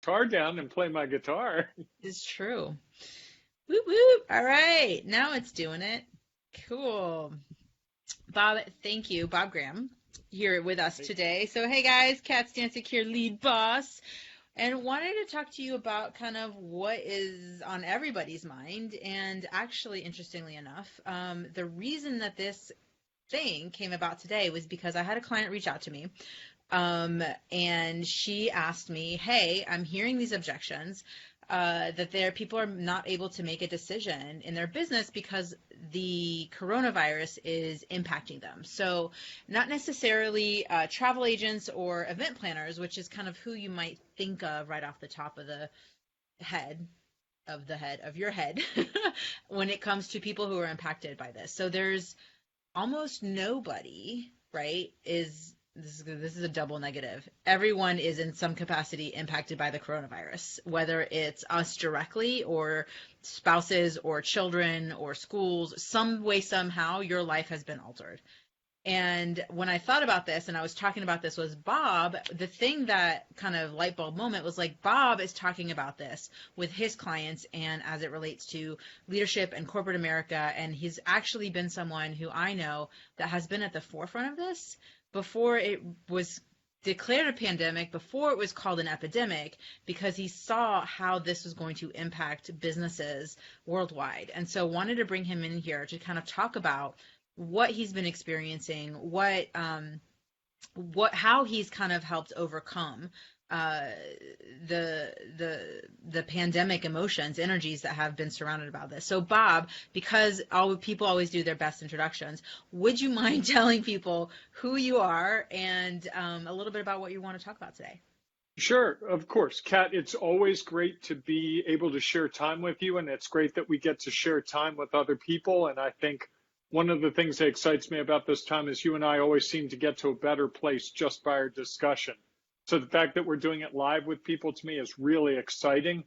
guitar down and play my guitar. It's true. Whoop, whoop. All right. Now it's doing it. Cool. Bob, thank you. Bob Graham here with us today. So, hey guys, Kat Stancic here, lead boss, and wanted to talk to you about kind of what is on everybody's mind. And actually, interestingly enough, the reason that this thing came about today was because I had a client reach out to me. And she asked me, hey, I'm hearing these objections that people are not able to make a decision in their business because the coronavirus is impacting them. So not necessarily travel agents or event planners, which is kind of who you might think of right off the top of the head of your head when it comes to people who are impacted by this. So there's almost nobody, right, this is a double negative. Everyone is in some capacity impacted by the coronavirus, whether it's us directly or spouses or children or schools. Some way, somehow, your life has been altered. And when I thought about this and I was talking about this was Bob, the thing that kind of light bulb moment was like, Bob is talking about this with his clients and as it relates to leadership and corporate America. And he's actually been someone who I know that has been at the forefront of this before it was declared a pandemic, before it was called an epidemic, because he saw how this was going to impact businesses worldwide. And so wanted to bring him in here to kind of talk about what he's been experiencing, how he's kind of helped overcome the pandemic emotions, energies that have been surrounded about this. So Bob, because people always do their best introductions, would you mind telling people who you are and a little bit about what you want to talk about today? Sure, of course. Kat, it's always great to be able to share time with you, and it's great that we get to share time with other people. And I think one of the things that excites me about this time is you and I always seem to get to a better place just by our discussion. So the fact that we're doing it live with people to me is really exciting.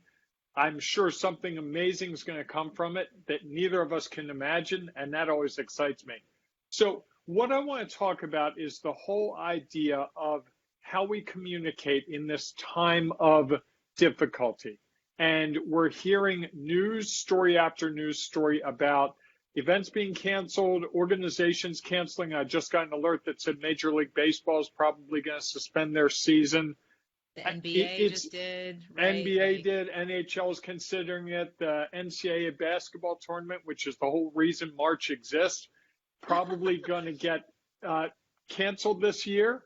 I'm sure something amazing is going to come from it that neither of us can imagine, and that always excites me. So what I want to talk about is the whole idea of how we communicate in this time of difficulty. And we're hearing news story after news story about events being canceled, organizations canceling. I just got an alert that said Major League Baseball is probably going to suspend their season. The NBA just did. Right? NBA did. NHL is considering it. The NCAA basketball tournament, which is the whole reason March exists, probably going to get canceled this year.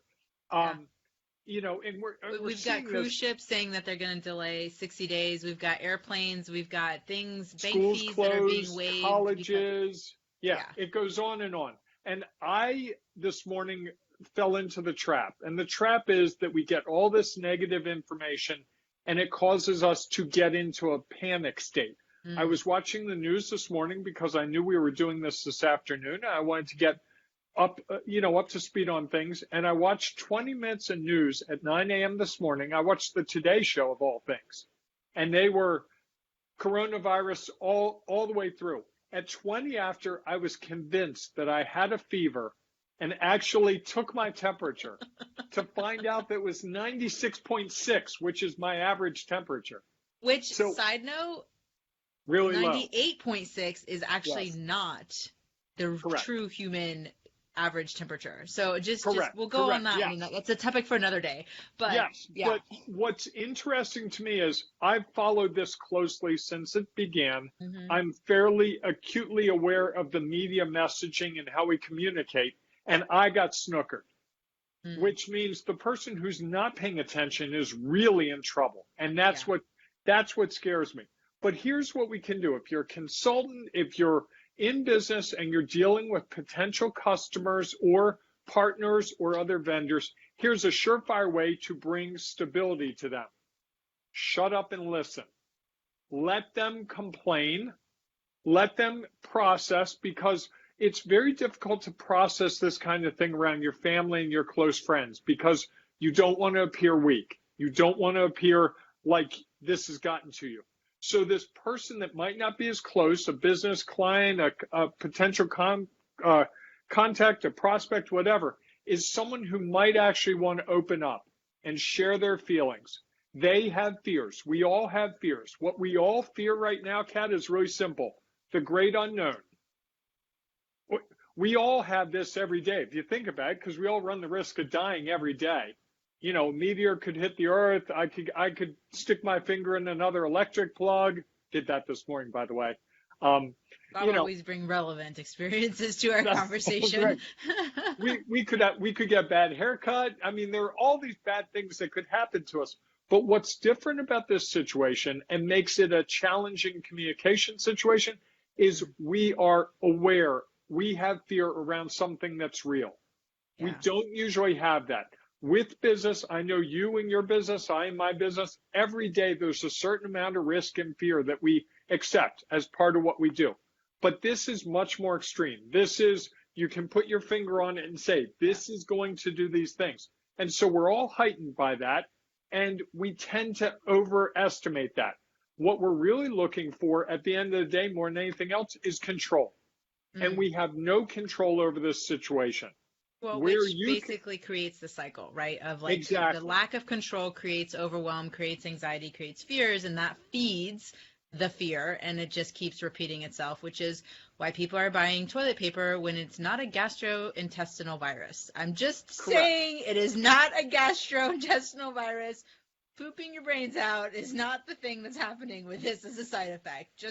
You know, and we've got cruise ships saying that they're going to delay 60 days. We've got airplanes. We've got things, bank fees closed, that are being waived. Colleges. It goes on and on. And I, this morning, fell into the trap. And the trap is that we get all this negative information and it causes us to get into a panic state. I was watching the news this morning because I knew we were doing this afternoon. I wanted to get up to speed on things. And I watched 20 minutes of news at 9 a.m. this morning. I watched the Today Show of all things. And they were coronavirus all the way through. At 20 after, I was convinced that I had a fever and actually took my temperature to find out that it was 96.6, which is my average temperature. Which, side note, really 98.6 is actually not the true human average temperature. So just we'll go on that. Yes. It's a topic for another day. But But what's interesting to me is I've followed this closely since it began. I'm fairly acutely aware of the media messaging and how we communicate. And I got snookered, which means the person who's not paying attention is really in trouble. And that's what scares me. But here's what we can do. If you're a consultant, if you're in business and you're dealing with potential customers or partners or other vendors, here's a surefire way to bring stability to them. Shut up and listen. Let them complain. Let them process, because it's very difficult to process this kind of thing around your family and your close friends because you don't want to appear weak. You don't want to appear like this has gotten to you. So this person that might not be as close, a business client, a potential contact, a prospect, whatever, is someone who might actually want to open up and share their feelings. They have fears. We all have fears. What we all fear right now, Kat, is really simple. The great unknown. We all have this every day, if you think about it, because we all run the risk of dying every day. You know, a meteor could hit the earth. I could stick my finger in another electric plug. Did that this morning, by the way. I'll always bring relevant experiences to our conversation. we could get bad haircut. I mean, there are all these bad things that could happen to us. But what's different about this situation and makes it a challenging communication situation is we are aware. We have fear around something that's real. Yeah. We don't usually have that. With business, I know you in your business, I in my business, every day there's a certain amount of risk and fear that we accept as part of what we do. But this is much more extreme. This is, you can put your finger on it and say, this is going to do these things. And so we're all heightened by that, and we tend to overestimate that. What we're really looking for at the end of the day, more than anything else, is control. And we have no control over this situation. Well, which basically creates the cycle, right? Of like the lack of control creates overwhelm, creates anxiety, creates fears, and that feeds the fear, and it just keeps repeating itself, which is why people are buying toilet paper when it's not a gastrointestinal virus. I'm just saying it is not a gastrointestinal virus. Pooping your brains out is not the thing that's happening with this as a side effect.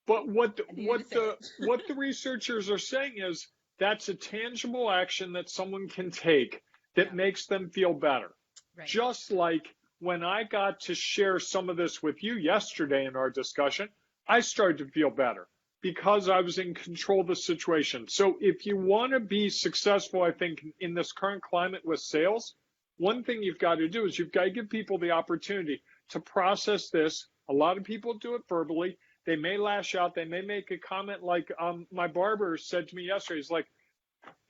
But what the researchers are saying is that's a tangible action that someone can take that makes them feel better. Right. Just like when I got to share some of this with you yesterday in our discussion, I started to feel better because I was in control of the situation. So if you want to be successful, I think, in this current climate with sales, one thing you've got to do is you've got to give people the opportunity to process this. A lot of people do it verbally. They may lash out. They may make a comment like my barber said to me yesterday. He's like,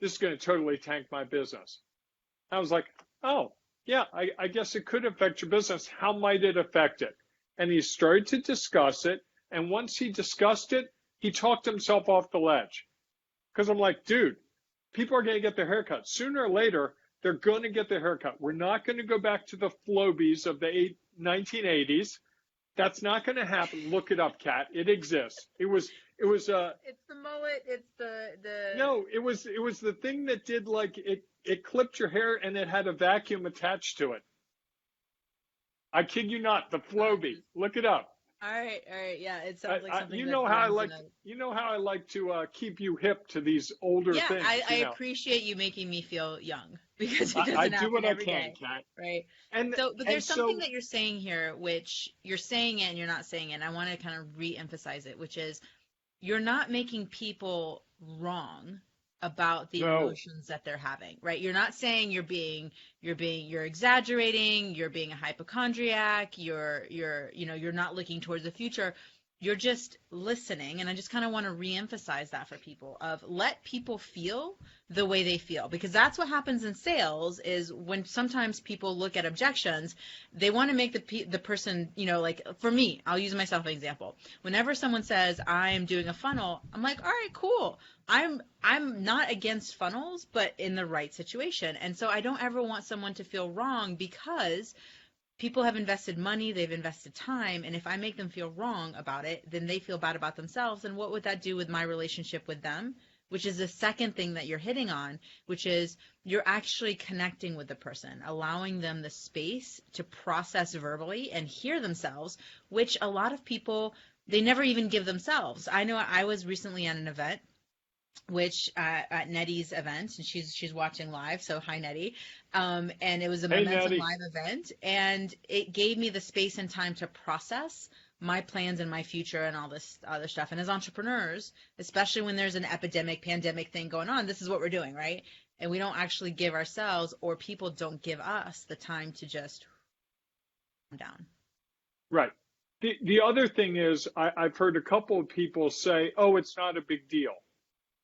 this is going to totally tank my business. I was like, oh, yeah, I guess it could affect your business. How might it affect it? And he started to discuss it. And once he discussed it, he talked himself off the ledge. Because I'm like, dude, people are going to get their haircut. Sooner or later, they're going to get their haircut. We're not going to go back to the Flobies of the 1980s. That's not going to happen. Look it up, Kat. It exists. It was it's the mullet. It's the No, it was the thing that did like it clipped your hair and it had a vacuum attached to it. I kid you not, the Flobie. Look it up. All right, yeah. It sounds like something. You know how I like to keep you hip to these older things. Yeah, I appreciate you making me feel young because it doesn't I happen do what every I can, day, Kat. right? But there's something that you're saying here, which you're saying it and you're not saying it. And I want to kind of re-emphasize it, which is you're not making people wrong about the emotions that they're having, right? You're not saying you're exaggerating, you're being a hypochondriac, you're not looking towards the future. You're just listening. And I just kind of want to reemphasize that for people of let people feel the way they feel, because that's what happens in sales is when sometimes people look at objections, they want to make the person, like for me, I'll use myself as an example. Whenever someone says I'm doing a funnel, I'm like, all right, cool. I'm not against funnels, but in the right situation. And so I don't ever want someone to feel wrong because people have invested money, they've invested time, and if I make them feel wrong about it, then they feel bad about themselves. And what would that do with my relationship with them? Which is the second thing that you're hitting on, which is you're actually connecting with the person, allowing them the space to process verbally and hear themselves, which a lot of people, they never even give themselves. I know I was recently at an event, which at Nettie's event, and she's watching live, so hi Nettie. And it was a Momentum Live event, and it gave me the space and time to process my plans and my future and all this other stuff. And as entrepreneurs, especially when there's an pandemic thing going on, this is what we're doing, right? And we don't actually give ourselves, or people don't give us the time to just calm down. Right. The other thing is I've heard a couple of people say, oh, it's not a big deal.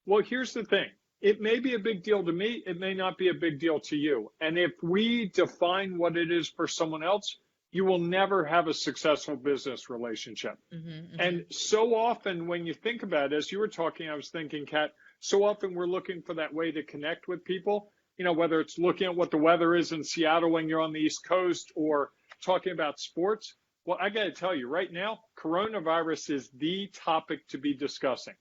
Well, here's the thing. It may be a big deal to me. It may not be a big deal to you. And if we define what it is for someone else, you will never have a successful business relationship. Mm-hmm. And so often when you think about it, as you were talking, I was thinking, Kat, so often we're looking for that way to connect with people, whether it's looking at what the weather is in Seattle when you're on the East Coast or talking about sports. Well, I got to tell you right now, coronavirus is the topic to be discussing.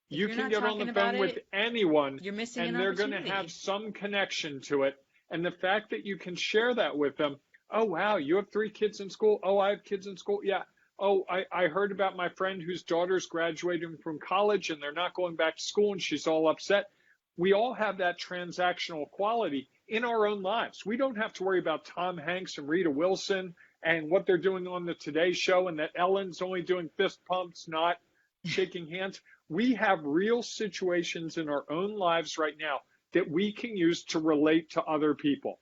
You can get on the phone with anyone, you're missing and an they're going to opportunity. have some connection to it. And the fact that you can share that with them, oh, wow, you have 3 kids in school? Oh, I have kids in school? Yeah. Oh, I heard about my friend whose daughter's graduating from college and they're not going back to school and she's all upset. We all have that transactional quality in our own lives. We don't have to worry about Tom Hanks and Rita Wilson and what they're doing on the Today Show and that Ellen's only doing fist pumps, not shaking hands. We have real situations in our own lives right now that we can use to relate to other people.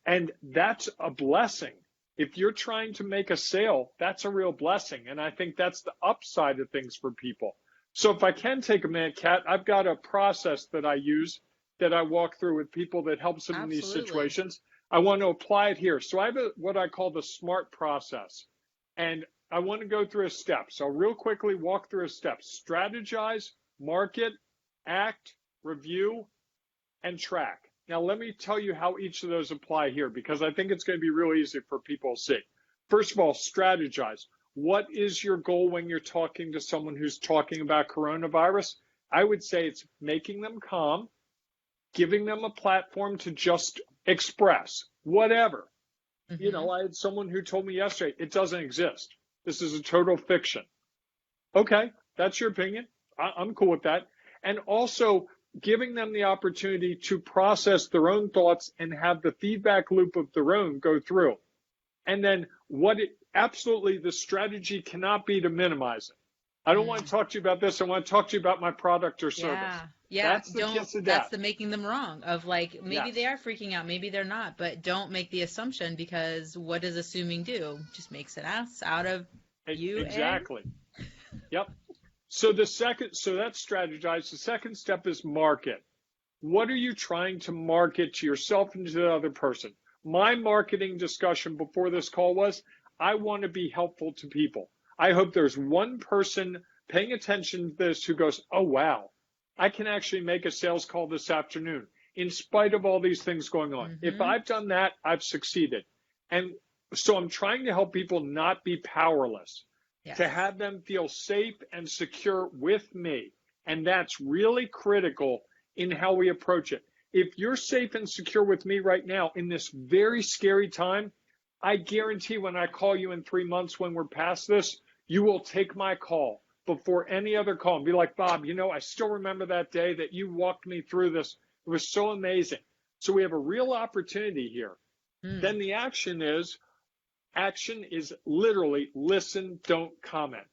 And that's a blessing. If you're trying to make a sale, that's a real blessing. And I think that's the upside of things for people. So if I can take a minute, Kat, I've got a process that I use that I walk through with people that helps them in these situations. I want to apply it here. So I have what I call the SMART process. And I want to go through a step. So real quickly walk through a step. Strategize, market, act, review, and track. Now, let me tell you how each of those apply here, because I think it's going to be real easy for people to see. First of all, strategize. What is your goal when you're talking to someone who's talking about coronavirus? I would say it's making them calm, giving them a platform to just express whatever. Mm-hmm. You know, I had someone who told me yesterday, it doesn't exist. This is a total fiction. Okay, that's your opinion. I'm cool with that. And also giving them the opportunity to process their own thoughts and have the feedback loop of their own go through. And then absolutely the strategy cannot be to minimize it. I don't want to talk to you about this. I want to talk to you about my product or service. Yeah. That's the kiss of death. That's the making them wrong of like, maybe they are freaking out, maybe they're not, but don't make the assumption, because what does assuming do? Just makes an ass out of you. Exactly. Yep. So that's strategize. The second step is market. What are you trying to market to yourself and to the other person? My marketing discussion before this call was, I want to be helpful to people. I hope there's one person paying attention to this who goes, oh, wow, I can actually make a sales call this afternoon in spite of all these things going on. Mm-hmm. If I've done that, I've succeeded. And so I'm trying to help people not be powerless, to have them feel safe and secure with me. And that's really critical in how we approach it. If you're safe and secure with me right now in this very scary time, I guarantee when I call you in 3 months when we're past this, you will take my call before any other call and be like, Bob, you know, I still remember that day that you walked me through this. It was so amazing. So we have a real opportunity here. Then the action is literally listen, don't comment.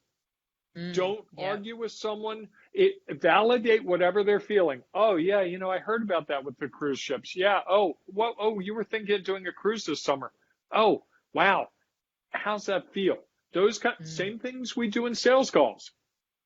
Don't argue with someone. Validate whatever they're feeling. Oh, yeah, you know, I heard about that with the cruise ships. Yeah. Oh, you were thinking of doing a cruise this summer. Oh, wow. How's that feel? Those same things we do in sales calls.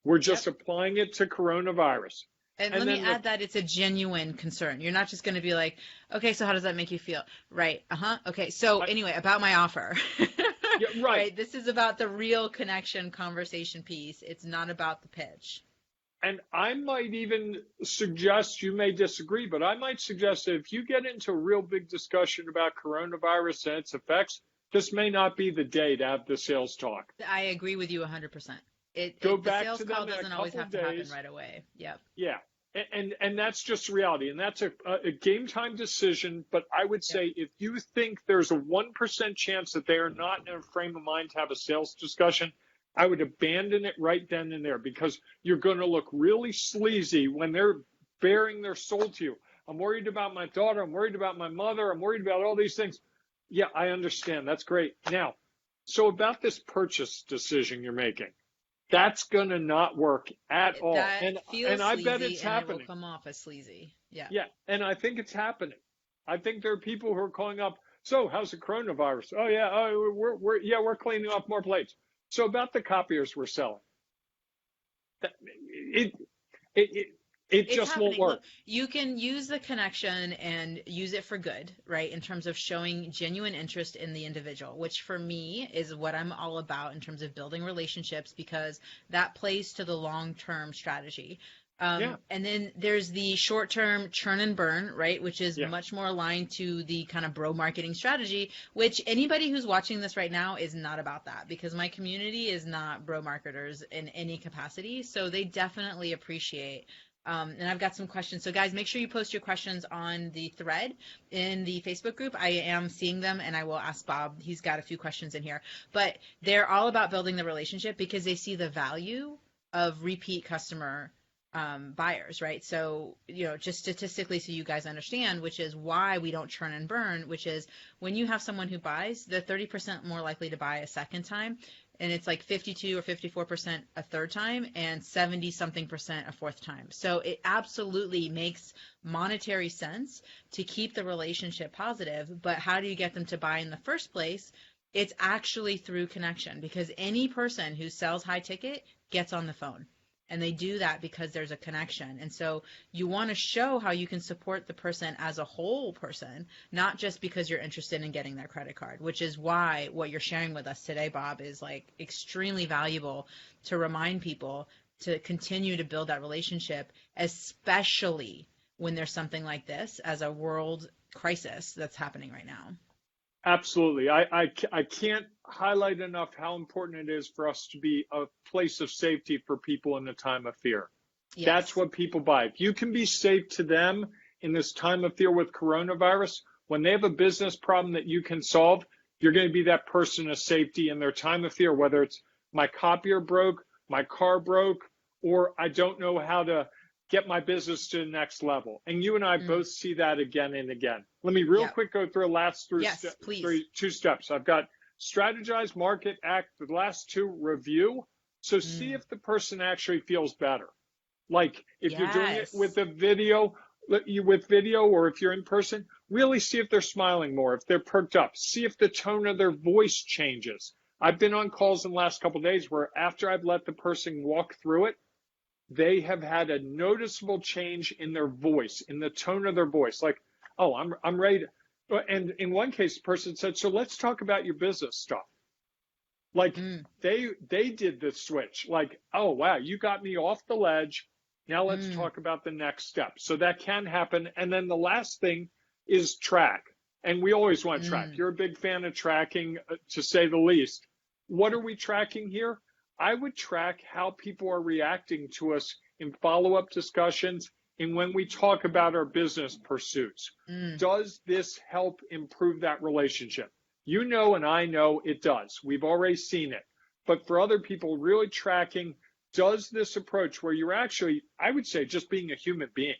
We're just applying it to coronavirus. And let me add that it's a genuine concern. You're not just going to be like, okay, so how does that make you feel? Right. Okay. So anyway, about my offer. Yeah, right. This is about the real connection conversation piece. It's not about the pitch. And I might even suggest, you may disagree, but I might suggest that if you get into a real big discussion about coronavirus and its effects, this may not be the day to have the sales talk. I agree with you 100%. The sales call doesn't always have to happen right away. Yep. Yeah. And that's just reality. And that's a game time decision. But I would say if you think there's a 1% chance that they are not in a frame of mind to have a sales discussion, I would abandon it right then and there, because you're going to look really sleazy when they're bearing their soul to you. I'm worried about my daughter. I'm worried about my mother. I'm worried about all these things. Yeah, I understand. That's great. Now, so about this purchase decision you're making. That's going to not work at all. And I bet it's happening. It will come off as sleazy. Yeah. Yeah. And I think it's happening. I think there are people who are calling up. So how's the coronavirus? Oh, yeah. Oh, we're cleaning up more plates. So about the copiers we're selling. It just won't work. Look, you can use the connection and use it for good, right, in terms of showing genuine interest in the individual, which for me is what I'm all about in terms of building relationships, because that plays to the long-term strategy. And then there's the short-term churn and burn, right, which is Yeah. much more aligned to the kind of bro marketing strategy, which anybody who's watching this right now is not about that, because my community is not bro marketers in any capacity. So they definitely appreciate. And I've got some questions. So guys, make sure you post your questions on the thread in the Facebook group. I am seeing them, and I will ask Bob. He's got a few questions in here. But they're all about building the relationship because they see the value of repeat customer buyers, right? So, just statistically, so you guys understand, which is why we don't churn and burn, which is when you have someone who buys, they're 30% more likely to buy a second time. And it's like 52 or 54% a third time and 70-something% a fourth time. So it absolutely makes monetary sense to keep the relationship positive. But how do you get them to buy in the first place? It's actually through connection, because any person who sells high ticket gets on the phone. And they do that because there's a connection. And so you want to show how you can support the person as a whole person, not just because you're interested in getting their credit card, which is why what you're sharing with us today, Bob, is like extremely valuable to remind people to continue to build that relationship, especially when there's something like this as a world crisis that's happening right now. Absolutely. I can't highlight enough how important it is for us to be a place of safety for people in the time of fear. Yes. That's what people buy. If you can be safe to them in this time of fear with coronavirus, when they have a business problem that you can solve, you're going to be that person of safety in their time of fear, whether it's my copier broke, my car broke, or I don't know how to get my business to the next level. And you and I both see that again and again. Let me real quick go through the last two steps. I've got strategize, market, act. The last two, review. So see if the person actually feels better. Like if you're doing it with a video, or if you're in person, really see if they're smiling more, if they're perked up. See if the tone of their voice changes. I've been on calls in the last couple of days where after I've let the person walk through it, they have had a noticeable change in their voice, in the tone of their voice. Like, oh, I'm ready to, and in one case, the person said, so let's talk about your business stuff. Like they did the switch. Like, oh, wow, you got me off the ledge. Now let's talk about the next step. So that can happen. And then the last thing is track. And we always want to track. You're a big fan of tracking, to say the least. What are we tracking here? I would track how people are reacting to us in follow-up discussions and when we talk about our business pursuits. Does this help improve that relationship? You know, and I know it does. We've already seen it. But for other people, really tracking, does this approach where you're actually, I would say, just being a human being.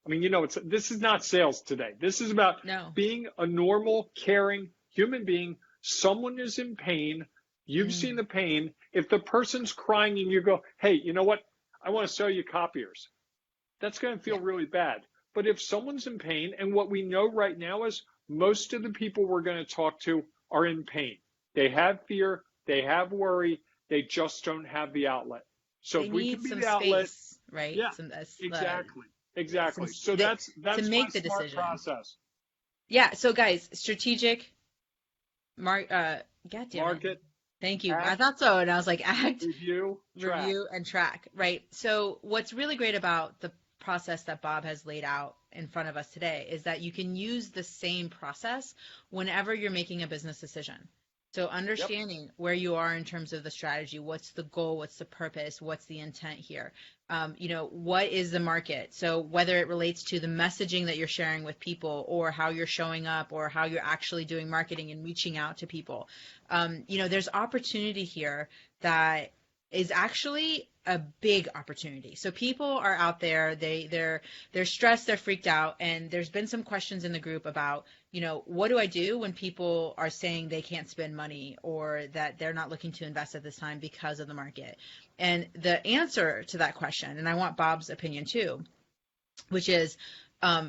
I mean, this is not sales today. This is about being a normal, caring human being. Someone is in pain. You've seen the pain. If the person's crying and you go, hey, you know what? I want to sell you copiers. That's going to feel really bad. But if someone's in pain, and what we know right now is most of the people we're going to talk to are in pain. They have fear. They have worry. They just don't have the outlet. So if we can be the outlet, right? Yeah, exactly. So that's to make the smart decision process. Yeah. So guys, strategic, market. Thank you. Act, I thought so. And I was like, act, review, and track. Right. So what's really great about the process that Bob has laid out in front of us today is that you can use the same process whenever you're making a business decision. So understanding where you are in terms of the strategy, what's the goal, what's the purpose, what's the intent here? What is the market? So whether it relates to the messaging that you're sharing with people or how you're showing up or how you're actually doing marketing and reaching out to people, there's opportunity here that is actually a big opportunity. So people are out there, they're stressed, they're freaked out, and there's been some questions in the group about, what do I do when people are saying they can't spend money or that they're not looking to invest at this time because of the market? And the answer to that question, and I want Bob's opinion too, which is,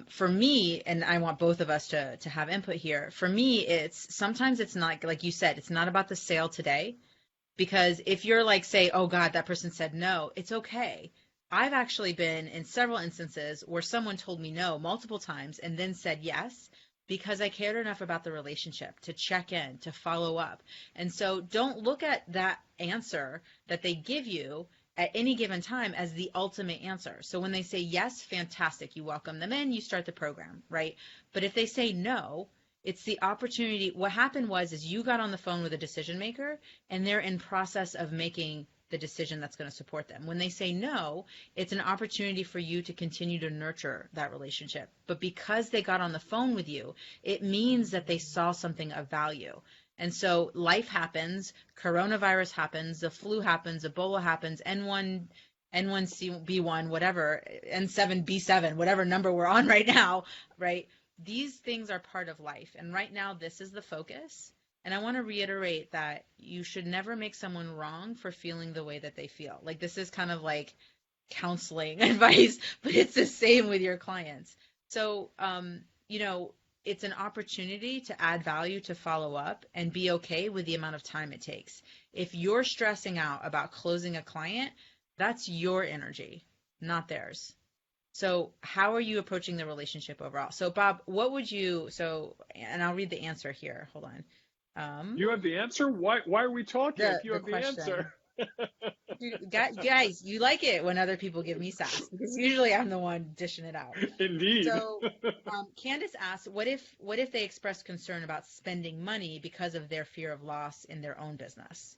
for me, and I want both of us to have input here, for me, sometimes it's not, like you said, it's not about the sale today. Because if you're like, say, oh God, that person said no, it's okay. I've actually been in several instances where someone told me no multiple times and then said yes because I cared enough about the relationship to check in, to follow up. And so don't look at that answer that they give you at any given time as the ultimate answer. So when they say yes, fantastic. You welcome them in, you start the program, right? But if they say no, it's the opportunity. What happened is you got on the phone with a decision maker and they're in process of making the decision that's going to support them. When they say no, it's an opportunity for you to continue to nurture that relationship. But because they got on the phone with you, it means that they saw something of value. And so life happens, coronavirus happens, the flu happens, Ebola happens, N1B1, whatever, N7B7, whatever number we're on right now, right? These things are part of life. And right now, this is the focus. And I want to reiterate that you should never make someone wrong for feeling the way that they feel. Like, this is kind of like counseling advice, but it's the same with your clients. So, it's an opportunity to add value, to follow up, and be okay with the amount of time it takes. If you're stressing out about closing a client, that's your energy, not theirs. So how are you approaching the relationship overall? So Bob, and I'll read the answer here. Hold on. You have the answer? Why are we talking if you have the answer? Dude, guys, you like it when other people give me sass, because usually I'm the one dishing it out. Indeed. So Candace asked, what if they express concern about spending money because of their fear of loss in their own business?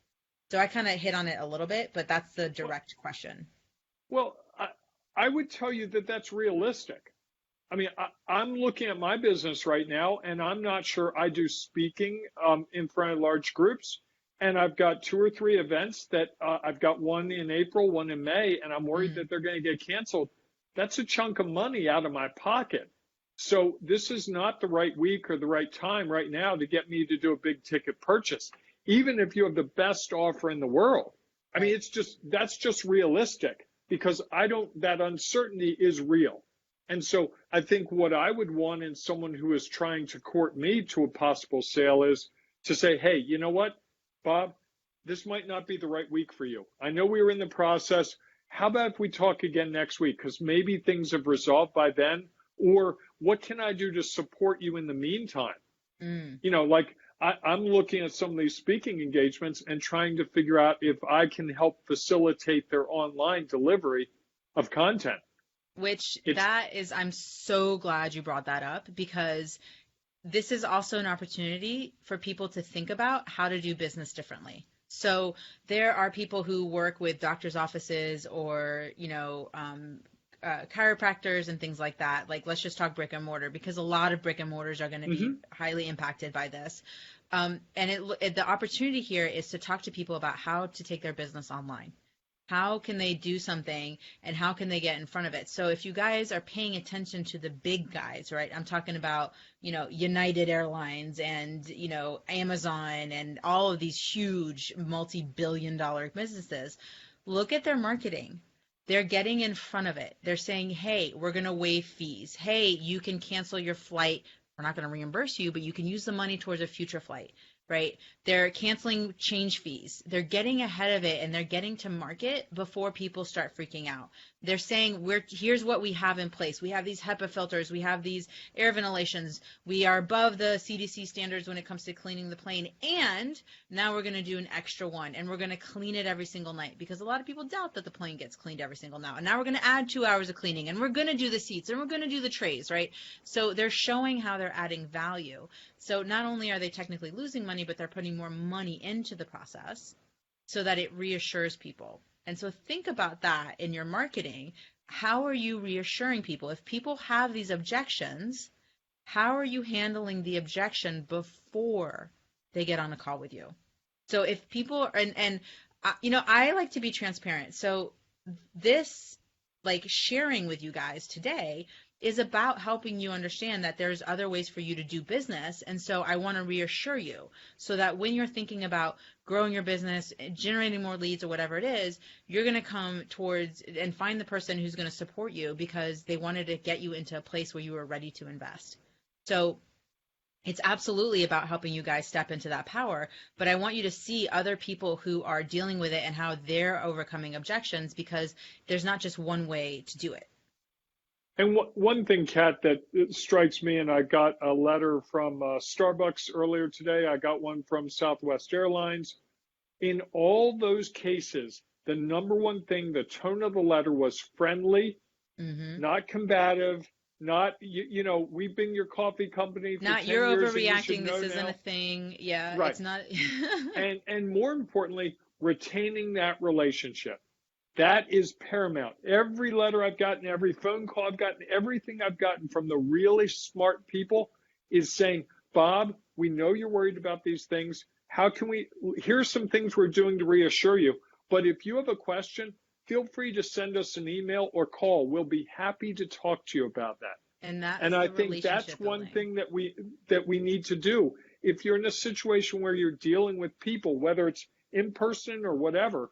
So I kind of hit on it a little bit, but that's the direct question. Well, I would tell you that that's realistic. I mean, I'm looking at my business right now, and I'm not sure I do speaking in front of large groups. And I've got 2 or 3 events that I've got one in April, one in May, and I'm worried that they're going to get canceled. That's a chunk of money out of my pocket. So this is not the right week or the right time right now to get me to do a big ticket purchase, even if you have the best offer in the world. I mean, that's just realistic, because that uncertainty is real. And so I think what I would want in someone who is trying to court me to a possible sale is to say, hey, you know what, Bob, this might not be the right week for you. I know we were in the process. How about if we talk again next week? Because maybe things have resolved by then. Or what can I do to support you in the meantime? Like I'm looking at some of these speaking engagements and trying to figure out if I can help facilitate their online delivery of content. I'm so glad you brought that up, because this is also an opportunity for people to think about how to do business differently. So there are people who work with doctors' offices or, chiropractors and things like that. Like, let's just talk brick and mortar, because a lot of brick and mortars are going to be highly impacted by this. And the opportunity here is to talk to people about how to take their business online. How can they do something, and how can they get in front of it? So if you guys are paying attention to the big guys, right? I'm talking about, United Airlines and, Amazon and all of these huge multi-billion-dollar businesses. Look at their marketing. They're getting in front of it. They're saying, hey, we're going to waive fees. Hey, you can cancel your flight. We're not going to reimburse you, but you can use the money towards a future flight. Right? They're canceling change fees. They're getting ahead of it, and they're getting to market before people start freaking out. They're saying, here's what we have in place. We have these HEPA filters. We have these air ventilations. We are above the CDC standards when it comes to cleaning the plane. And now we're going to do an extra one, and we're going to clean it every single night, because a lot of people doubt that the plane gets cleaned every single night. And now we're going to add 2 hours of cleaning, and we're going to do the seats, and we're going to do the trays, right? So they're showing how they're adding value. So not only are they technically losing money, but they're putting more money into the process so that it reassures people. And so think about that in your marketing. How are you reassuring people? If people have these objections, how are you handling the objection before they get on a call with you? So if people are, I like to be transparent. So this, like, sharing with you guys today is about helping you understand that there's other ways for you to do business. And so I want to reassure you so that when you're thinking about growing your business, generating more leads or whatever it is, you're going to come towards and find the person who's going to support you, because they wanted to get you into a place where you were ready to invest. So it's absolutely about helping you guys step into that power. But I want you to see other people who are dealing with it and how they're overcoming objections, because there's not just one way to do it. And one thing, Kat, that strikes me, and I got a letter from Starbucks earlier today. I got one from Southwest Airlines. In all those cases, the number one thing, the tone of the letter was friendly, not combative, not, we've been your coffee company for Not 10 you're years and you overreacting, should know this isn't now. a thing. Yeah, Right. it's not. and more importantly, retaining that relationship. That is paramount. Every letter I've gotten, every phone call I've gotten, everything I've gotten from the really smart people is saying, Bob, we know you're worried about these things. Here's some things we're doing to reassure you. But if you have a question, feel free to send us an email or call. We'll be happy to talk to you about that. And I think that's one thing that we need to do. If you're in a situation where you're dealing with people, whether it's in person or whatever,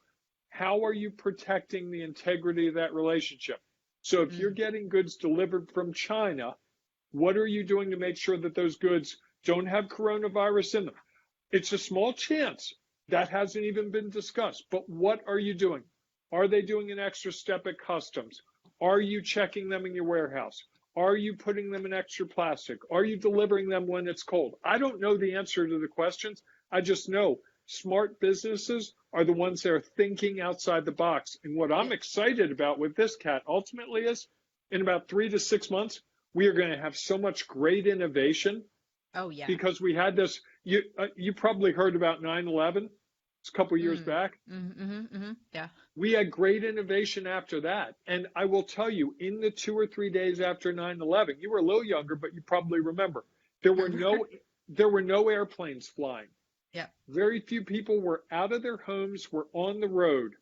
how are you protecting the integrity of that relationship? So if you're getting goods delivered from China, what are you doing to make sure that those goods don't have coronavirus in them? It's a small chance. That hasn't even been discussed. But what are you doing? Are they doing an extra step at customs? Are you checking them in your warehouse? Are you putting them in extra plastic? Are you delivering them when it's cold? I don't know the answer to the questions. I just know smart businesses are the ones that are thinking outside the box. And what I'm excited about with this, Kat, ultimately is in about 3 to 6 months, we are going to have so much great innovation. Oh, yeah. Because we had this, you probably heard about 9/11. It's a couple of years back. Yeah. We had great innovation after that. And I will tell you, in the 2 or 3 days after 9/11, you were a little younger, but you probably remember, there were no airplanes flying. Yeah. Very few people were out of their homes, were on the road.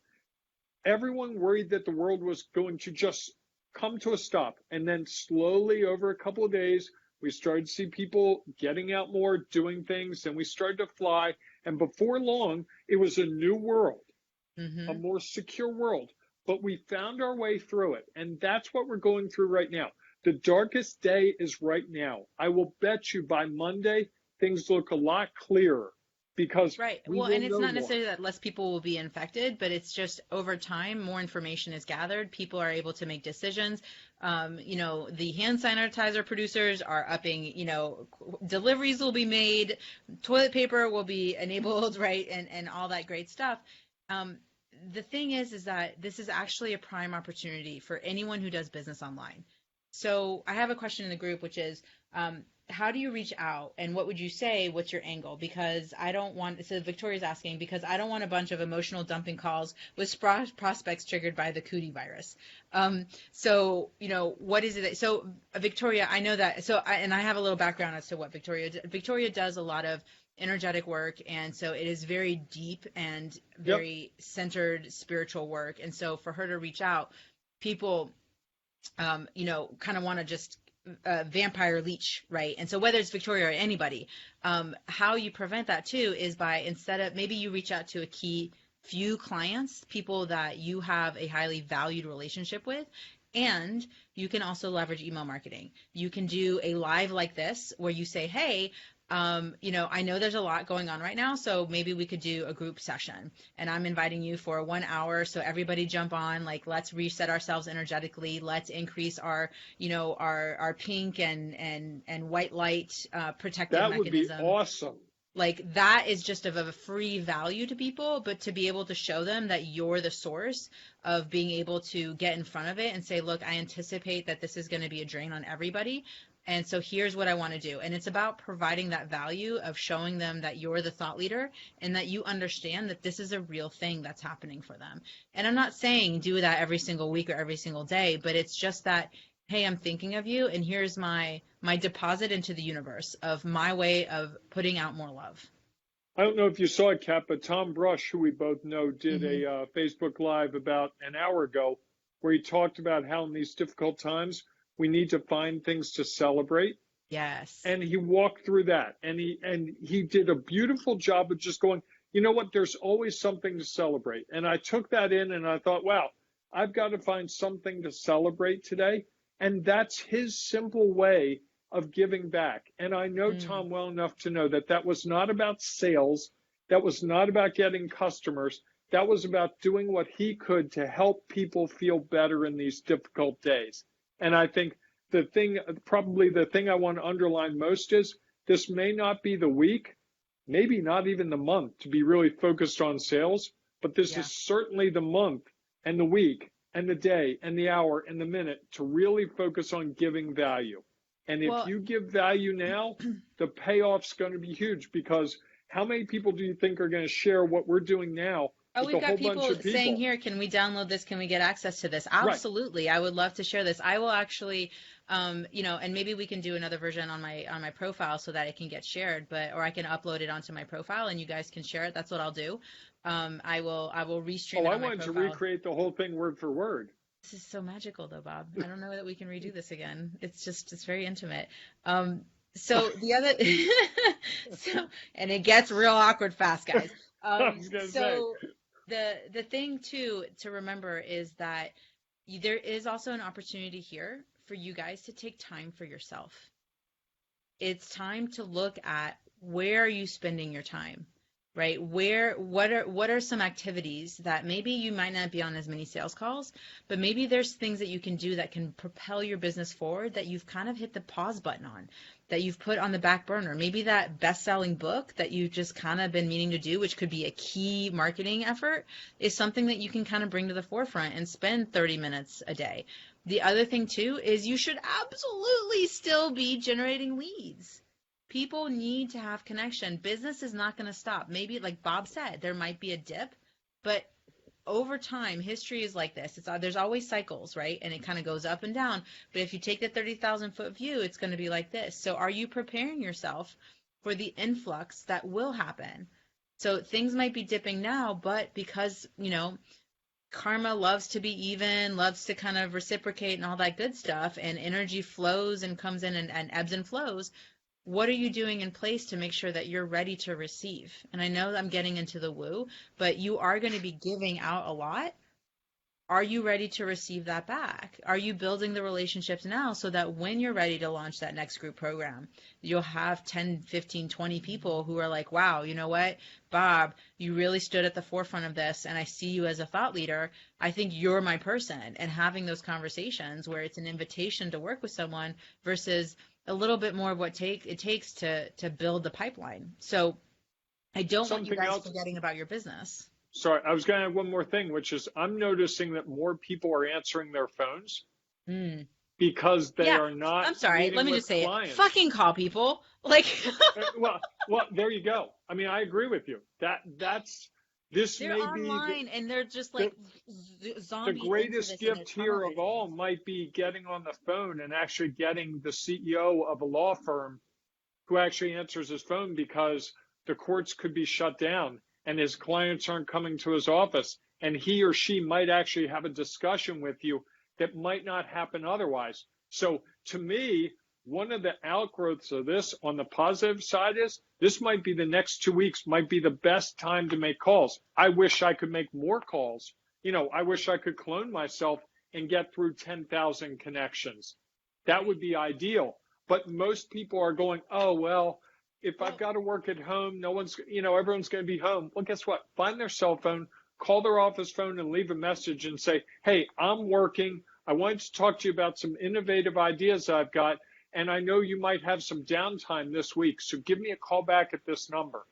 Everyone worried that the world was going to just come to a stop. And then slowly over a couple of days, we started to see people getting out more, doing things, and we started to fly. And before long, it was a new world, a more secure world. But we found our way through it. And that's what we're going through right now. The darkest day is right now. I will bet you by Monday, things look a lot clearer. Because right. Well, and it's not necessarily that less people will be infected, but it's just over time, more information is gathered. People are able to make decisions. The hand sanitizer producers are upping, deliveries will be made, toilet paper will be enabled, right, and all that great stuff. The thing is that this is actually a prime opportunity for anyone who does business online. So I have a question in the group, which is, how do you reach out, and what would you say? What's your angle? Because so Victoria's asking, because I don't want a bunch of emotional dumping calls with prospects triggered by the cootie virus. What is it? So Victoria, I know that. And I have a little background as to what Victoria does a lot of energetic work, and so it is very deep and very centered spiritual work. And so for her to reach out, people, kind of want to just vampire leech, right? And so whether it's Victoria or anybody, how you prevent that too is by, instead of, maybe you reach out to a key few clients, people that you have a highly valued relationship with, and you can also leverage email marketing. You can do a live like this where you say, hey, I know there's a lot going on right now, so maybe we could do a group session, and I'm inviting you for 1 hour. So everybody jump on, like, let's reset ourselves energetically. Let's increase our pink and white light protective mechanism. That would be awesome. Like, that is just of a free value to people, but to be able to show them that you're the source of being able to get in front of it and say, look, I anticipate that this is going to be a drain on everybody. And so here's what I want to do. And it's about providing that value of showing them that you're the thought leader and that you understand that this is a real thing that's happening for them. And I'm not saying do that every single week or every single day, but it's just that, hey, I'm thinking of you, and here's my deposit into the universe of my way of putting out more love. I don't know if you saw it, Kat, but Tom Brush, who we both know, did a Facebook Live about an hour ago where he talked about how in these difficult times, we need to find things to celebrate. Yes. And he walked through that, and he did a beautiful job of just going, you know what, there's always something to celebrate. And I took that in and I thought, wow, I've got to find something to celebrate today. And that's his simple way of giving back. And I know Tom well enough to know that that was not about sales. That was not about getting customers. That was about doing what he could to help people feel better in these difficult days. And I think probably the thing I want to underline most is this may not be the week, maybe not even the month to be really focused on sales, but this is certainly the month and the week and the day and the hour and the minute to really focus on giving value. And if you give value now, the payoff's going to be huge, because how many people do you think are going to share what we're doing now? Oh, we've got people saying here, can we download this? Can we get access to this? Absolutely. Right. I would love to share this. I will actually, and maybe we can do another version on my profile so that it can get shared, or I can upload it onto my profile and you guys can share it. That's what I'll do. I will restream it on my profile. I wanted to recreate the whole thing word for word. This is so magical though, Bob. I don't know that we can redo this again. It's very intimate. So the other, and it gets real awkward fast, guys. The thing too to remember is that there is also an opportunity here for you guys to take time for yourself. It's time to look at where are you spending your time, right? What are some activities that maybe you might not be on as many sales calls, but maybe there's things that you can do that can propel your business forward that you've kind of hit the pause button on, that you've put on the back burner. Maybe that best-selling book that you've just kind of been meaning to do, which could be a key marketing effort, is something that you can kind of bring to the forefront and spend 30 minutes a day. The other thing too is you should absolutely still be generating leads. People need to have connection. Business is not going to stop. Maybe, like Bob said, there might be a dip, but over time, history is like this. There's always cycles, right? And it kind of goes up and down. But if you take the 30,000-foot view, it's going to be like this. So are you preparing yourself for the influx that will happen? So things might be dipping now, but because, karma loves to be even, loves to kind of reciprocate and all that good stuff, and energy flows and comes in and ebbs and flows, what are you doing in place to make sure that you're ready to receive? And I know I'm getting into the woo, but you are going to be giving out a lot. Are you ready to receive that back? Are you building the relationships now so that when you're ready to launch that next group program, you'll have 10, 15, 20 people who are like, wow, you know what, Bob, you really stood at the forefront of this, and I see you as a thought leader. I think you're my person. And having those conversations where it's an invitation to work with someone versus a little bit more of what it takes to build the pipeline. So I don't want you guys forgetting about your business. Sorry, I was going to add one more thing, which is I'm noticing that more people are answering their phones because they are not. I'm sorry, let me just say clients. It. Fucking call people. Like. well, there you go. I mean, I agree with you. That's. They're online and they're just like zombies. The greatest gift here of all might be getting on the phone and actually getting the CEO of a law firm who actually answers his phone, because the courts could be shut down and his clients aren't coming to his office, and he or she might actually have a discussion with you that might not happen otherwise. So to me, one of the outgrowths of this on the positive side is this might be the next 2 weeks might be the best time to make calls. I wish I could make more calls. I wish I could clone myself and get through 10,000 connections. That would be ideal. But most people are going, oh, well, if I've got to work at home, no one's, everyone's going to be home. Well, guess what? Find their cell phone, call their office phone and leave a message and say, hey, I'm working. I wanted to talk to you about some innovative ideas I've got. And I know you might have some downtime this week, so give me a call back at this number.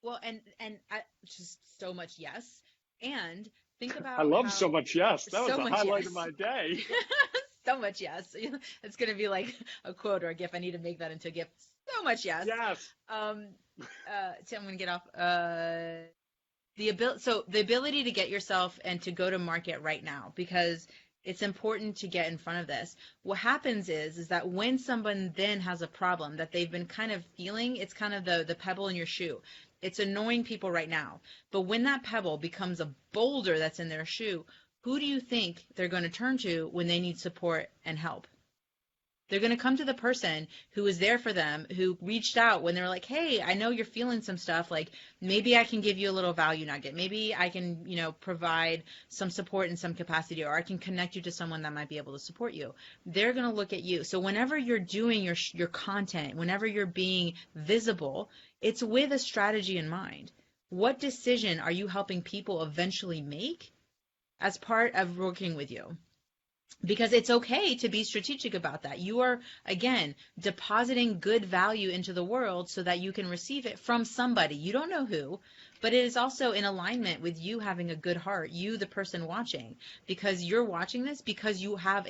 Well, and I, just so much yes. And think about I love so much yes. That was so a highlight of my day. So much yes. It's going to be like a quote or a GIF. I need to make that into a GIF. So much yes. Yes. I'm going to get off. The ability to get yourself and to go to market right now, because it's important to get in front of this. What happens is that when someone then has a problem that they've been kind of feeling, it's kind of the pebble in your shoe. It's annoying people right now. But when that pebble becomes a boulder that's in their shoe, who do you think they're going to turn to when they need support and help? They're going to come to the person who is there for them, who reached out when they're like, hey, I know you're feeling some stuff. Like, maybe I can give you a little value nugget. Maybe I can, provide some support in some capacity, or I can connect you to someone that might be able to support you. They're going to look at you. So whenever you're doing your content, whenever you're being visible, it's with a strategy in mind. What decision are you helping people eventually make as part of working with you? Because it's okay to be strategic about that. You are, again, depositing good value into the world so that you can receive it from somebody. You don't know who, but it is also in alignment with you having a good heart, you, the person watching, because you're watching this because you have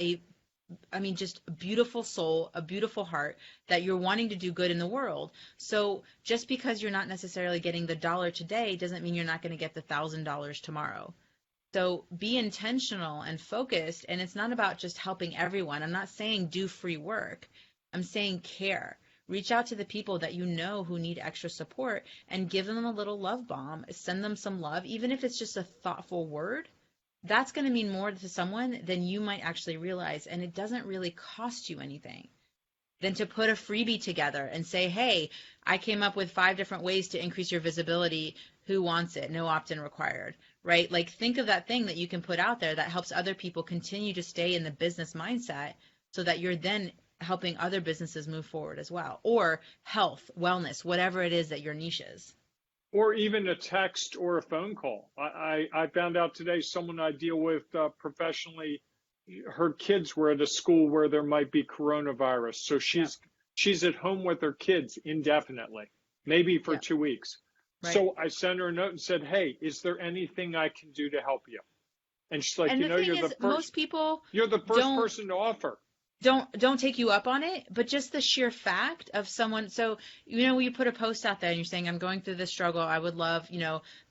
just a beautiful soul, a beautiful heart that you're wanting to do good in the world. So just because you're not necessarily getting the $1 today doesn't mean you're not going to get the $1,000 tomorrow. So be intentional and focused. And it's not about just helping everyone. I'm not saying do free work. I'm saying care. Reach out to the people that you know who need extra support and give them a little love bomb. Send them some love, even if it's just a thoughtful word. That's going to mean more to someone than you might actually realize. And it doesn't really cost you anything than to put a freebie together and say, hey, I came up with 5 different ways to increase your visibility. Who wants it? No opt-in required, right? Like, think of that thing that you can put out there that helps other people continue to stay in the business mindset so that you're then helping other businesses move forward as well. Or health, wellness, whatever it is that your niche is. Or even a text or a phone call. I found out today someone I deal with professionally, her kids were at a school where there might be coronavirus. So she's at home with her kids indefinitely, maybe for 2 weeks. Right. So I sent her a note and said, hey, is there anything I can do to help you? And she's like, you're the first, most people you're the first person to offer. Don't take you up on it, but just the sheer fact of someone. So, you put a post out there and you're saying, I'm going through this struggle. I would love,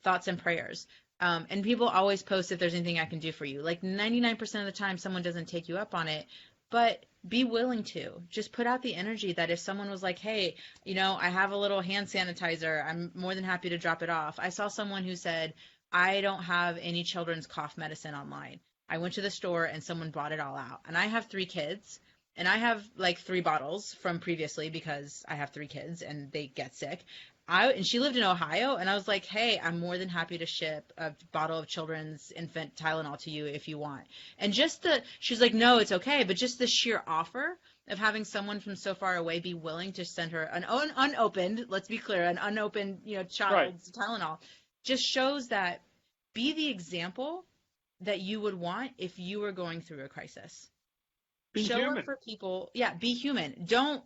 thoughts and prayers. And people always post if there's anything I can do for you. Like 99% of the time, someone doesn't take you up on it, but be willing to. Just put out the energy that if someone was like, hey, I have a little hand sanitizer, I'm more than happy to drop it off. I saw someone who said, I don't have any children's cough medicine online. I went to the store and someone bought it all out. And I have 3 kids and I have like 3 bottles from previously because I have 3 kids and they get sick. And she lived in Ohio and I was like, hey, I'm more than happy to ship a bottle of children's infant Tylenol to you if you want. And she's like, no, it's okay. But just the sheer offer of having someone from so far away be willing to send her an unopened, let's be clear, an unopened, child's Tylenol just shows that be the example that you would want if you were going through a crisis. Show up for people. Yeah, be human. Don't,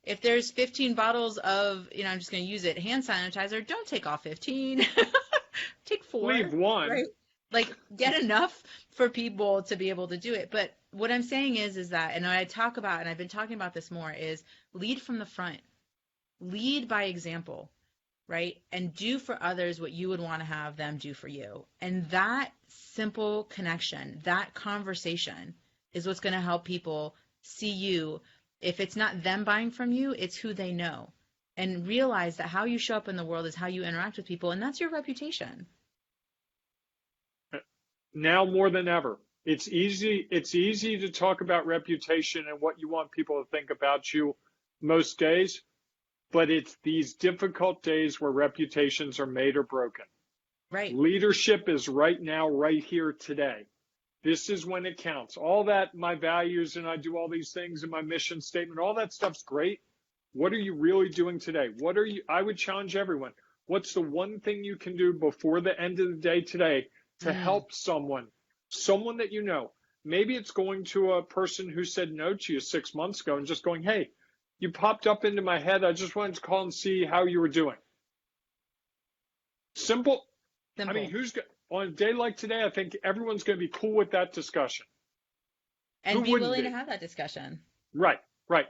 if there's 15 bottles of, I'm just going to use it, hand sanitizer, don't take all 15. Take 4. Leave 1. Right? Like, get enough for people to be able to do it. But what I'm saying is that, and what I talk about, and I've been talking about this more, is lead from the front. Lead by example. Right? And do for others what you would want to have them do for you. And that simple connection, that conversation is what's going to help people see you. If it's not them buying from you, it's who they know. And realize that how you show up in the world is how you interact with people. And that's your reputation. Now more than ever. It's easy to talk about reputation and what you want people to think about you most days. But it's these difficult days where reputations are made or broken. Right. Leadership is right now, right here today. This is when it counts. All that, my values, and I do all these things in my mission statement, all that stuff's great. What are you really doing today? I would challenge everyone. What's the one thing you can do before the end of the day today to help someone that you know? Maybe it's going to a person who said no to you 6 months ago and just going, hey, you popped up into my head. I just wanted to call and see how you were doing. Simple. I mean, on a day like today, I think everyone's going to be cool with that discussion. And be willing to have that discussion. Right.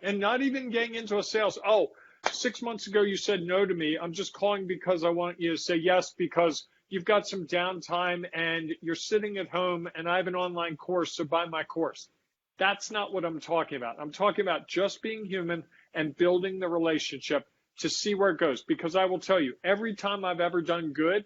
And not even getting into a sales. 6 months ago, you said no to me. I'm just calling because I want you to say yes because you've got some downtime and you're sitting at home and I have an online course, so buy my course. That's not what I'm talking about. I'm talking about just being human and building the relationship to see where it goes. Because I will tell you, every time I've ever done good,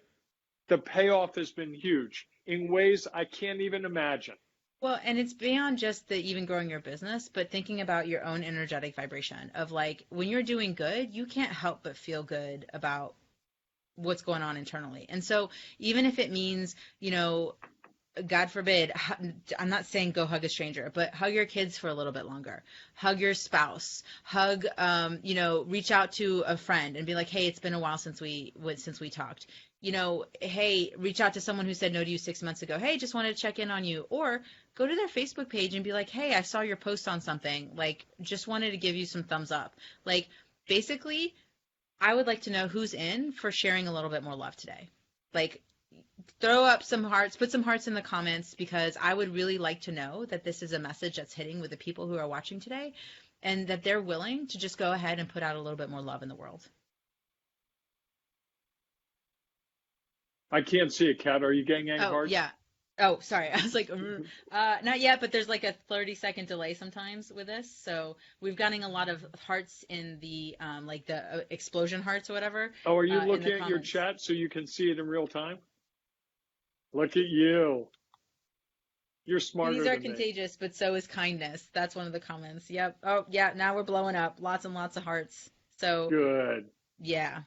the payoff has been huge in ways I can't even imagine. Well, and it's beyond just the even growing your business, but thinking about your own energetic vibration of like when you're doing good, you can't help but feel good about what's going on internally. And so even if it means, God forbid, I'm not saying go hug a stranger, but hug your kids for a little bit longer. Hug your spouse. Hug, reach out to a friend and be like, hey, it's been a while since we talked. Hey, reach out to someone who said no to you 6 months ago. Hey, just wanted to check in on you. Or go to their Facebook page and be like, hey, I saw your post on something. Like, just wanted to give you some thumbs up. Like, basically, I would like to know who's in for sharing a little bit more love today. Like, throw up some hearts, put some hearts in the comments, because I would really like to know that this is a message that's hitting with the people who are watching today, and that they're willing to just go ahead and put out a little bit more love in the world. I can't see it, Kat. Are you getting any hearts? Yeah. Oh, sorry. I was like, not yet, but there's like a 30-second delay sometimes with this. So we've gotten a lot of hearts in the, like the explosion hearts or whatever. Oh, are you looking at your chat so you can see it in real time? Look at you. You're smarter than me. These are contagious, but so is kindness. That's one of the comments. Yep. Oh, yeah. Now we're blowing up. Lots and lots of hearts. So good. Yeah.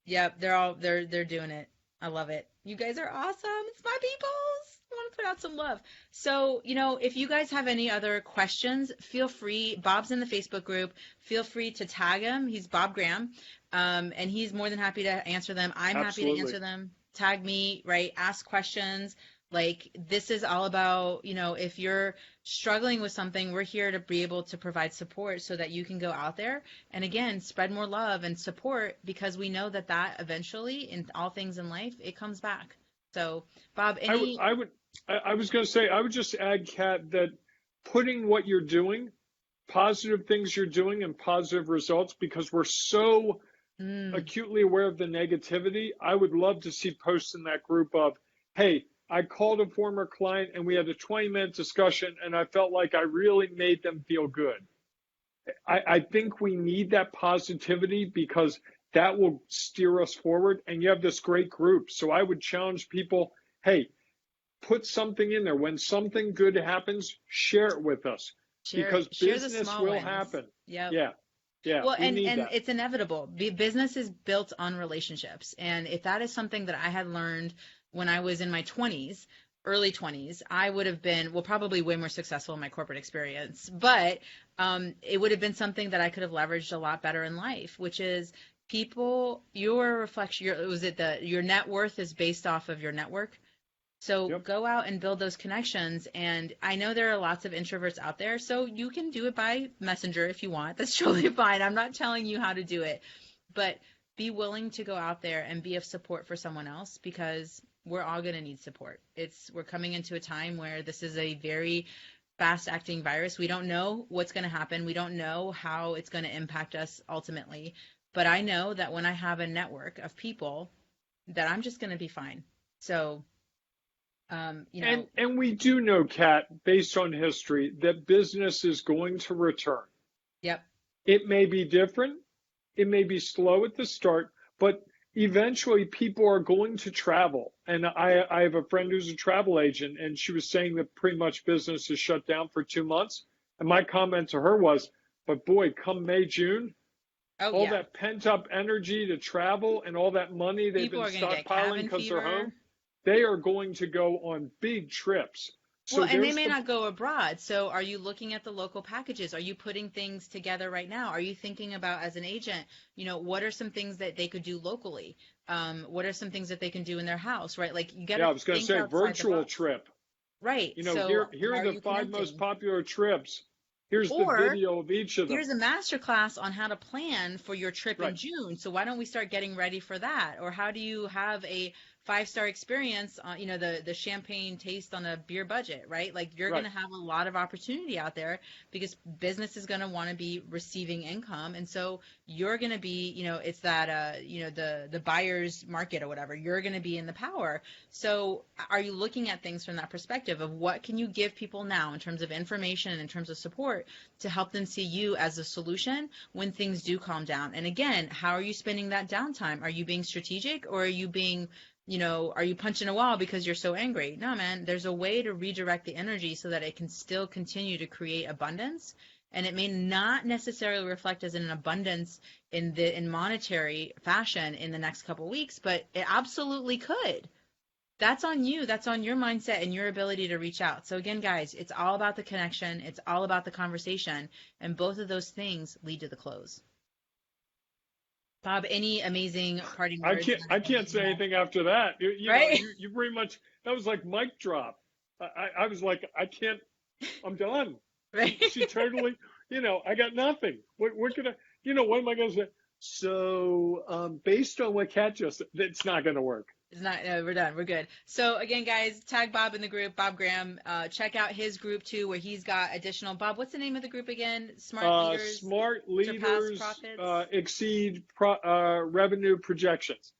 Yep. They're doing it. I love it. You guys are awesome. It's my peoples. I want to put out some love. So, if you guys have any other questions, feel free. Bob's in the Facebook group. Feel free to tag him. He's Bob Graham. And he's more than happy to answer them. I'm happy to answer them. Tag me, right? Ask questions. Like, this is all about, if you're struggling with something, we're here to be able to provide support so that you can go out there and, again, spread more love and support, because we know that eventually, in all things in life, it comes back. So, Bob, I was going to say, I would just add, Kat, that putting what you're doing, positive things you're doing, and positive results, because we're so acutely aware of the negativity. I would love to see posts in that group of, hey, I called a former client and we had a 20-minute discussion and I felt like I really made them feel good. I think we need that positivity, because that will steer us forward. And you have this great group. So I would challenge people, hey, put something in there. When something good happens, share it with us, because business will happen. Yep. Yeah. Well, and it's inevitable. Business is built on relationships. And if that is something that I had learned when I was in my 20s, early 20s, I would have been, probably way more successful in my corporate experience. But it would have been something that I could have leveraged a lot better in life, which is people, your reflection, your net worth is based off of your network. So go out and build those connections. And I know there are lots of introverts out there, so you can do it by Messenger if you want. That's totally fine. I'm not telling you how to do it, but be willing to go out there and be of support for someone else, because we're all going to need support. We're coming into a time where this is a very fast-acting virus. We don't know what's going to happen. We don't know how it's going to impact us ultimately. But I know that when I have a network of people, that I'm just going to be fine. So, And we do know, Kat, based on history, that business is going to return. Yep. It may be different. It may be slow at the start, but eventually people are going to travel. And I have a friend who's a travel agent, and she was saying that pretty much business is shut down for 2 months. And my comment to her was, but boy, come May, June, all that pent up energy to travel and all that money they've been stockpiling because they're home, they are going to go on big trips. So and they may not go abroad. So are you looking at the local packages? Are you putting things together right now? Are you thinking about, as an agent, what are some things that they could do locally? What are some things that they can do in their house, right? Like, you got to I was going to say virtual trip. Right. So here are the 5 most popular trips. Here's the video of each of them. Here's a masterclass on how to plan for your trip in June. So why don't we start getting ready for that? Or how do you have a 5-star experience on, the champagne taste on a beer budget, right? Like, you're going to have a lot of opportunity out there, because business is going to want to be receiving income. And so you're going to be, it's that, the buyer's market or whatever, you're going to be in the power. So are you looking at things from that perspective of what can you give people now in terms of information and in terms of support to help them see you as a solution when things do calm down? And again, how are you spending that downtime? Are you being strategic, or are you being, are you punching a wall because you're so angry? No, man, there's a way to redirect the energy so that it can still continue to create abundance. And it may not necessarily reflect as an abundance in monetary fashion in the next couple of weeks, but it absolutely could. That's on you. That's on your mindset and your ability to reach out. So again, guys, it's all about the connection. It's all about the conversation. And both of those things lead to the close. Bob, any amazing parting words? I can't say anything after that. You pretty much, that was like mic drop. I was like, I'm done. Right. She totally, I got nothing. What am I going to say? So based on what Kat just said, it's not going to work. It's not. We're done. We're good. So again, guys, tag Bob in the group, Bob Graham. Check out his group too, where he's got additional. Bob, what's the name of the group again? Smart Leaders exceed revenue projections.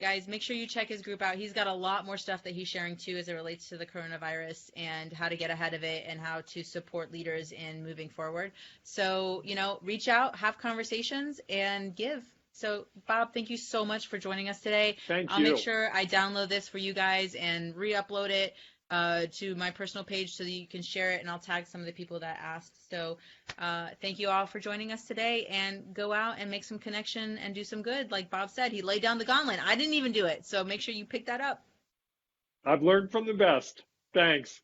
Guys, make sure you check his group out. He's got a lot more stuff that he's sharing too as it relates to the coronavirus and how to get ahead of it and how to support leaders in moving forward. So, reach out, have conversations, and give. So, Bob, thank you so much for joining us today. Thank you. I'll make sure I download this for you guys and re-upload it to my personal page so that you can share it, and I'll tag some of the people that asked. So thank you all for joining us today, and go out and make some connection and do some good. Like Bob said, he laid down the gauntlet. I didn't even do it, so make sure you pick that up. I've learned from the best. Thanks.